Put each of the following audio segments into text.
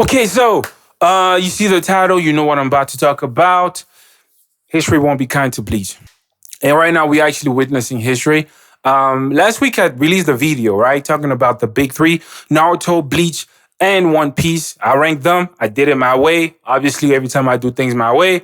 Okay, so you see the title, you know what I'm about to talk about. History won't be kind to Bleach. And right now we're actually witnessing history. Last week I released a video, right? Talking about the big three, Naruto, Bleach, and One Piece. I ranked them. I did it my way. Obviously, every time I do things my way,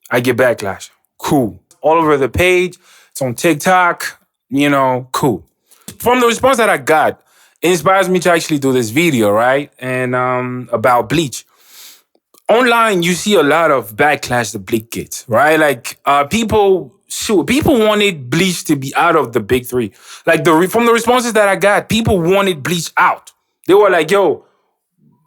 I get backlash. Cool. All over the page. It's on TikTok. Cool. From the response that I got, it inspires me to actually do this video, right? And about Bleach. Online, you see a lot of backlash that Bleach gets, right? Like people wanted Bleach to be out of the big three. Like from the responses that I got, people wanted Bleach out. They were like, "Yo,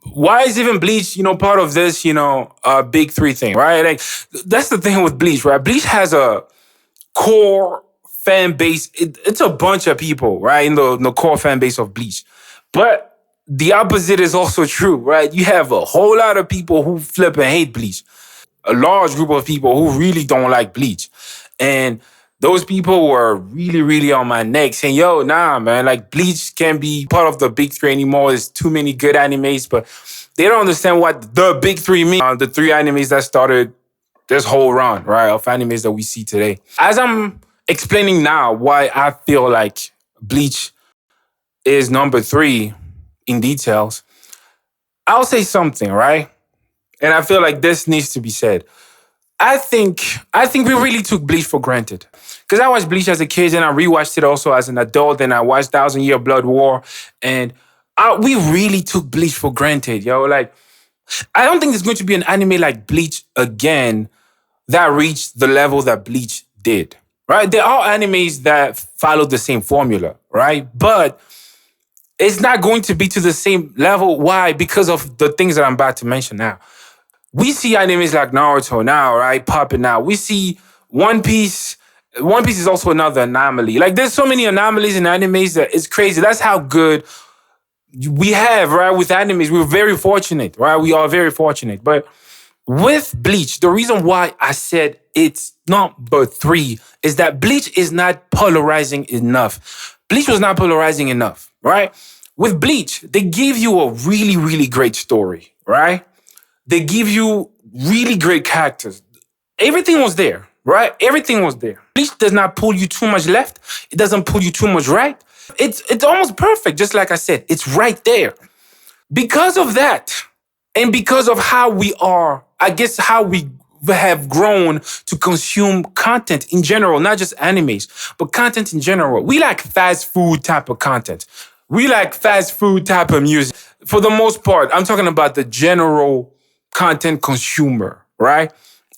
why is even Bleach, part of this, big three thing, right?" Like that's the thing with Bleach, right? Bleach has a core fan base. It's a bunch of people, right, in the core fan base of Bleach. But the opposite is also true, right? You have a whole lot of people who flip and hate Bleach. A large group of people who really don't like Bleach. And those people were really, really on my neck saying, yo, nah, man, like Bleach can't be part of the big three anymore. There's too many good animes, but they don't understand what the big three mean. The three animes that started this whole run, right, of animes that we see today. As I'm explaining now why I feel like Bleach is number three in details, I'll say something, right? And I feel like this needs to be said. I think we really took Bleach for granted. Because I watched Bleach as a kid and I rewatched it also as an adult and I watched Thousand Year Blood War. And we really took Bleach for granted, yo. Like, I don't think there's going to be an anime like Bleach again that reached the level that Bleach did, right? There are animes that follow the same formula, right? But it's not going to be to the same level. Why? Because of the things that I'm about to mention now. We see animes like Naruto now, right? Popping out. We see One Piece. One Piece is also another anomaly. Like, there's so many anomalies in animes that it's crazy. That's how good we have, right? With animes, we're very fortunate, right? We are very fortunate. But with Bleach, the reason why I said it's number three is that Bleach is not polarizing enough. Bleach was not polarizing enough, right? With Bleach, they give you a really, really great story, right? They give you really great characters. Everything was there, right? Everything was there. Bleach does not pull you too much left. It doesn't pull you too much right. It's almost perfect, just like I said. It's right there. Because of that, and because of how we are, I guess how we have grown to consume content in general, not just animes, but content in general. We like fast food type of content. We like fast food type of music. For the most part, I'm talking about the general content consumer, right?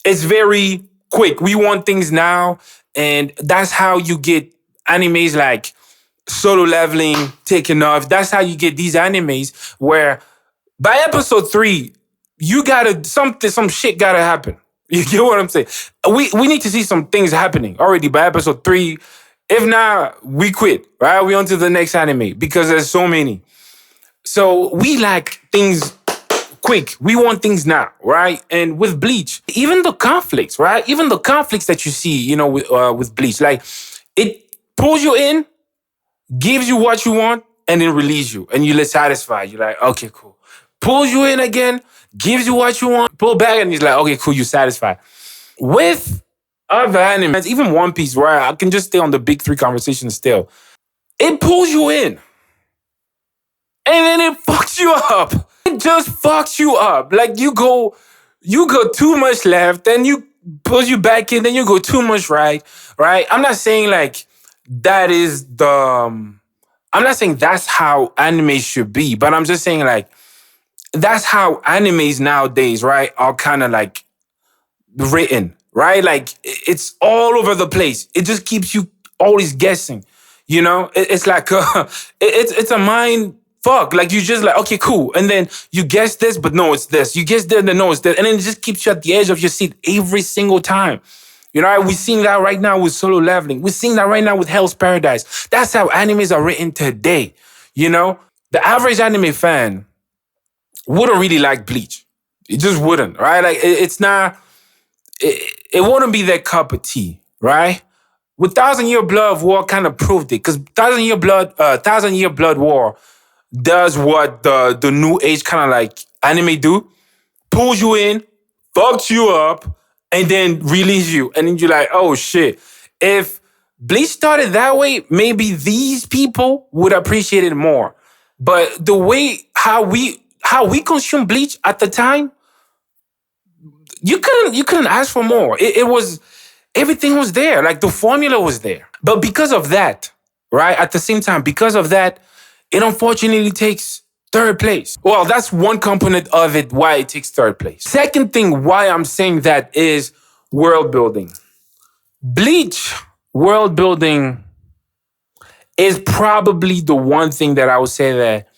It's very quick. We want things now, and that's how you get animes like Solo Leveling taken off. That's how you get these animes where by episode 3, you gotta some shit gotta happen. You get what I'm saying? We need to see some things happening already by episode 3. If not, we quit, right? We on to the next anime because there's so many. So we like things quick. We want things now, right? And with Bleach, even the conflicts, right? Even the conflicts that you see, with Bleach, like it pulls you in, gives you what you want, and then release you, and you're satisfied. You're like, okay, cool. Pulls you in again, gives you what you want, pull back, and he's like, okay, cool, you're satisfied. With other animes, even One Piece, right? I can just stay on the big three conversation still. It pulls you in. And then it fucks you up. It just fucks you up. Like you go too much left, then you pull you back in, then you go too much right? I'm not saying like that is I'm not saying that's how anime should be, but I'm just saying like that's how animes nowadays, right, are kind of like written, right? Like it's all over the place. It just keeps you always guessing, It's like it's a mind fuck. Like you just like, okay, cool. And then you guess this, but no, it's this. You guess this, then no, it's this. And then it just keeps you at the edge of your seat every single time. We're seeing that right now with Solo Leveling. We're seeing that right now with Hell's Paradise. That's how animes are written today. The average anime fan wouldn't really like Bleach. It just wouldn't, right? Like it's not, it wouldn't be their cup of tea, right? With Thousand Year Blood War kind of proved it, because Thousand Year Blood War does what the new age kind of like anime do? Pulls you in, fucks you up, and then release you. And then you're like, oh shit. If Bleach started that way, maybe these people would appreciate it more. But the way how we consume Bleach at the time, you couldn't ask for more. It was everything was there. Like the formula was there. But because of that, right? At the same time, because of that, it unfortunately takes third place. Well, that's one component of it why it takes third place. Second thing why I'm saying that is world building. Bleach world building is probably the one thing that I would say that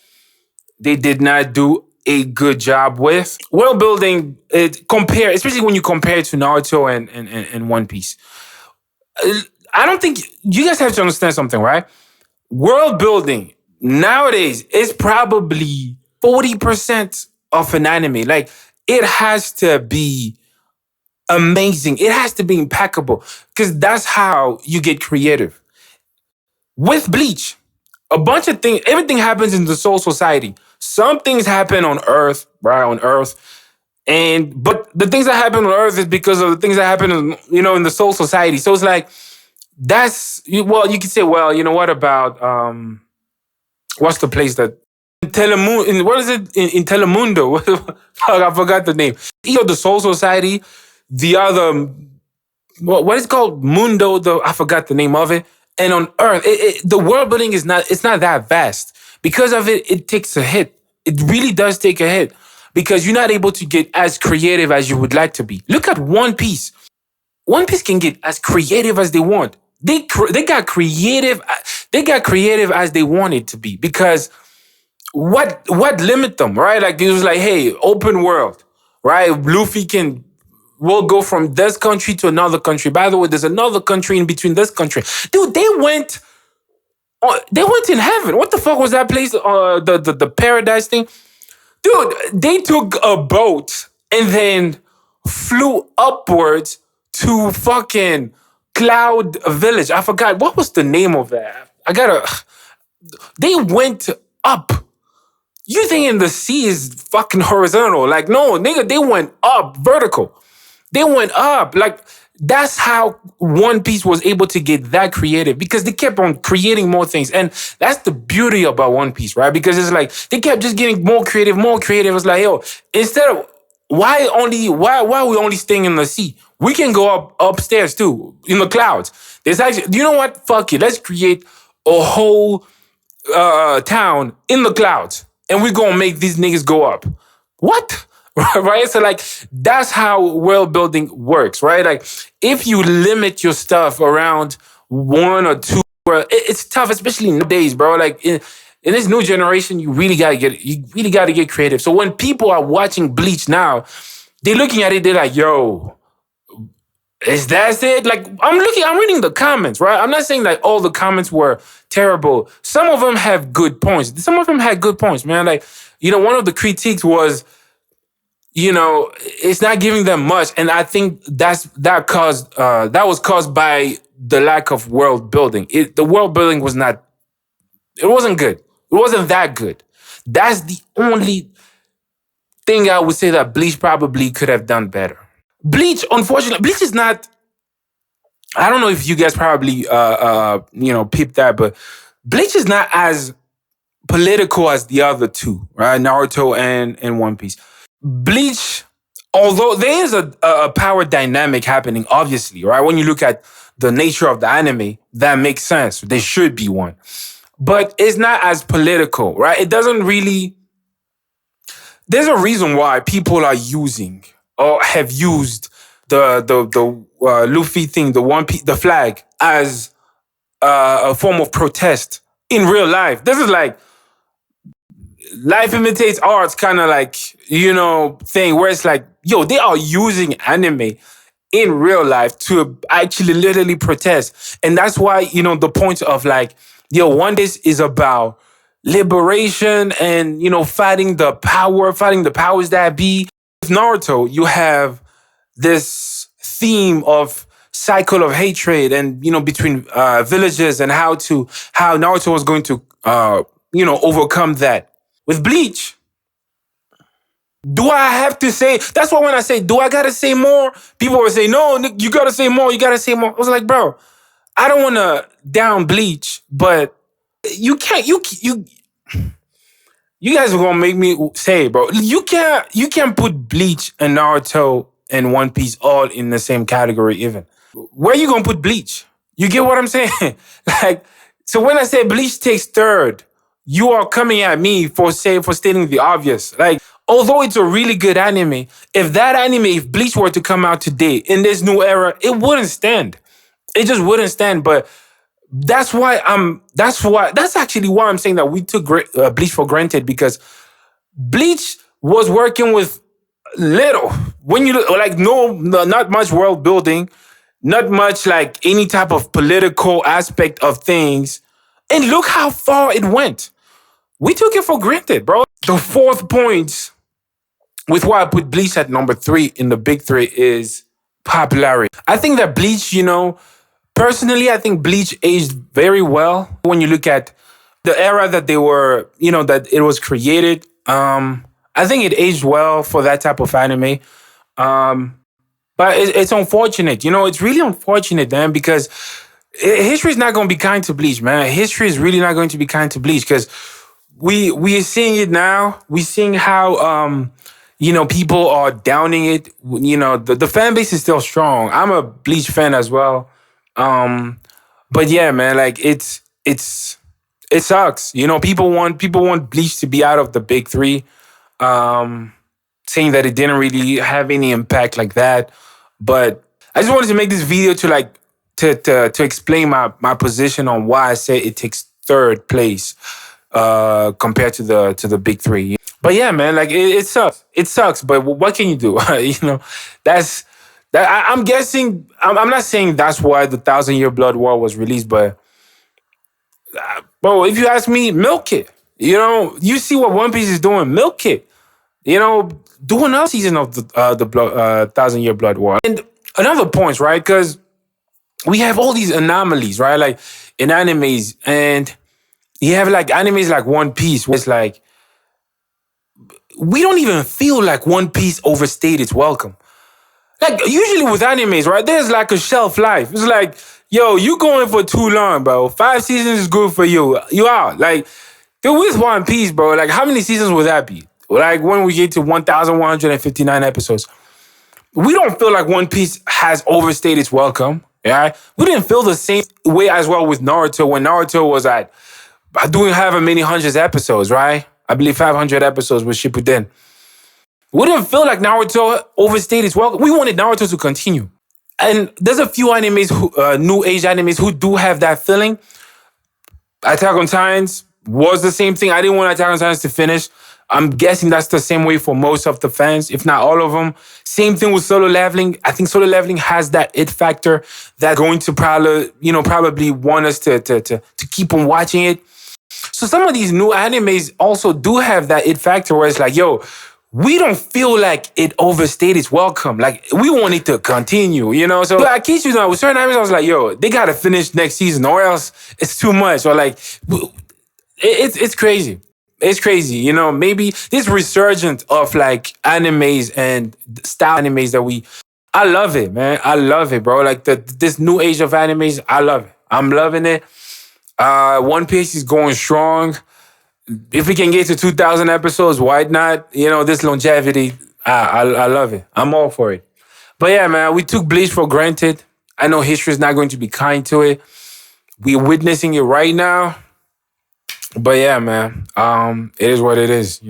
they did not do a good job with. World building, especially when you compare it to Naruto and One Piece. I don't think you guys have to understand something, right? World building nowadays is probably 40% of an anime. Like it has to be amazing. It has to be impeccable because that's how you get creative. With Bleach, a bunch of things, everything happens in the Soul Society. Some things happen on Earth, right? On Earth. But the things that happen on Earth is because of the things that happen in the Soul Society. So it's like you could say, well, you know, what about what's the place that what is it in Telemundo? I forgot the name. The Soul Society, the other what is it called Mundo, I forgot the name of it. And on Earth, the world building it's not that vast. Because of it, it takes a hit. It really does take a hit because you're not able to get as creative as you would like to be. Look at One Piece. One Piece can get as creative as they want. They got creative. They got creative as they wanted to be because what limit them, right? Like it was like, hey, open world, right? Luffy will go from this country to another country. By the way, there's another country in between this country. Dude, they went in heaven. What the fuck was that place? The paradise thing? Dude, they took a boat and then flew upwards to fucking Cloud Village. I forgot. What was the name of that? They went up. You thinking the sea is fucking horizontal. Like, no, nigga, they went up vertical. They went up. Like, that's how One Piece was able to get that creative because they kept on creating more things. And that's the beauty about One Piece, right? Because it's like they kept just getting more creative, more creative. It's like, yo, instead of why are we only staying in the sea? We can go upstairs too, in the clouds. There's actually, you know what? Fuck it. Let's create a whole town in the clouds. And we're gonna make these niggas go up. What? Right? So like that's how world building works, right? Like if you limit your stuff around one or two, it's tough, especially nowadays, bro. Like in this new generation, you really gotta get creative. So when people are watching Bleach now, they're looking at it, they're like, yo, is that it? Like I'm reading the comments, right? I'm not saying like all the comments were terrible. Some of them have good points. Some of them had good points, man. Like, one of the critiques was, it's not giving them much. And I think that was caused by the lack of world building. The world building it wasn't good. It wasn't that good. That's the only thing I would say that Bleach probably could have done better. Bleach, unfortunately, Bleach is not. I don't know if you guys probably peeped that, but Bleach is not as political as the other two, right? Naruto and One Piece. Bleach, although there is a power dynamic happening, obviously, right? When you look at the nature of the anime, that makes sense. There should be one, but it's not as political, right? It doesn't really. There's a reason why people are using or have used the Luffy thing, the flag, as a form of protest in real life. This is like life imitates arts kind of like, thing where it's like, yo, they are using anime in real life to actually literally protest. And that's why, the point of like, yo, One Piece is about liberation and, fighting the powers that be. With Naruto, you have this theme of cycle of hatred and, between villages and how Naruto was going to, overcome that. With Bleach, Do I have to say? That's why when I say, do I gotta say more? People will say, no, Nick, you gotta say more. You gotta say more. I was like, bro, I don't want to down Bleach, but you can't. You guys are gonna make me say, bro. You can't put Bleach and Naruto and One Piece all in the same category. Even where you gonna put Bleach? You get what I'm saying? Like, so when I say Bleach takes third, you are coming at me for stating the obvious. Like, although it's a really good anime, if Bleach were to come out today in this new era, it wouldn't stand. It just wouldn't stand. But that's actually why I'm saying that we took Bleach for granted, because Bleach was working with little. When you like, not much world building, not much like any type of political aspect of things, and look how far it went. We took it for granted, bro. The fourth point with why I put Bleach at number three in the big three is popularity. I think that Bleach, personally, I think Bleach aged very well when you look at the era that they were, that it was created. I think it aged well for that type of anime. But it's unfortunate, it's really unfortunate, man, because history is not going to be kind to Bleach, man. History is really not going to be kind to Bleach, because we are seeing it now. We're seeing how people are downing it. The fan base is still strong. I'm a Bleach fan as well. But yeah, man, like it sucks. People want Bleach to be out of the big three. Saying that it didn't really have any impact like that. But I just wanted to make this video to like to explain my position on why I say it takes third place compared to the big three. But yeah, man, like it sucks. It sucks. But what can you do? That's that. I'm guessing. I'm not saying that's why the Thousand Year Blood War was released, but bro, if you ask me, milk it. You see what One Piece is doing, milk it. Do another season of the Thousand Year Blood War. And another point, right? Because we have all these anomalies, right? Like in animes, and you have like animes like One Piece, where it's like we don't even feel like One Piece overstayed its welcome. Like usually with animes, right? There's like a shelf life. It's like, yo, you going for too long, bro. 5 seasons is good for you. You out. Like with One Piece, bro. Like how many seasons would that be? Like when we get to 1,159 episodes, we don't feel like One Piece has overstayed its welcome. Yeah, we didn't feel the same way as well with Naruto when Naruto was at doing however many hundreds episodes, right? I believe 500 episodes with Shippuden. We didn't feel like Naruto overstayed its welcome. We wanted Naruto to continue. And there's a few animes, new age animes, who do have that feeling. Attack on Titans was the same thing. I didn't want Attack on Titans to finish. I'm guessing that's the same way for most of the fans, if not all of them. Same thing with Solo Leveling. I think Solo Leveling has that it factor that's going to probably want us to keep on watching it. So some of these new animes also do have that it factor where it's like, yo, we don't feel like it overstayed its welcome. Like we want it to continue, So I kid you not, with certain animes, I was like, yo, they gotta finish next season, or else it's too much. Or like, it's crazy. It's crazy, maybe this resurgence of like animes and style animes I love it, man. I love it, bro. Like this new age of animes, I love it. I'm loving it. One Piece is going strong. If we can get to 2,000 episodes, why not? This longevity, I love it. I'm all for it. But yeah, man, we took Bleach for granted. I know history is not going to be kind to it. We're witnessing it right now. But yeah, man, it is what it is.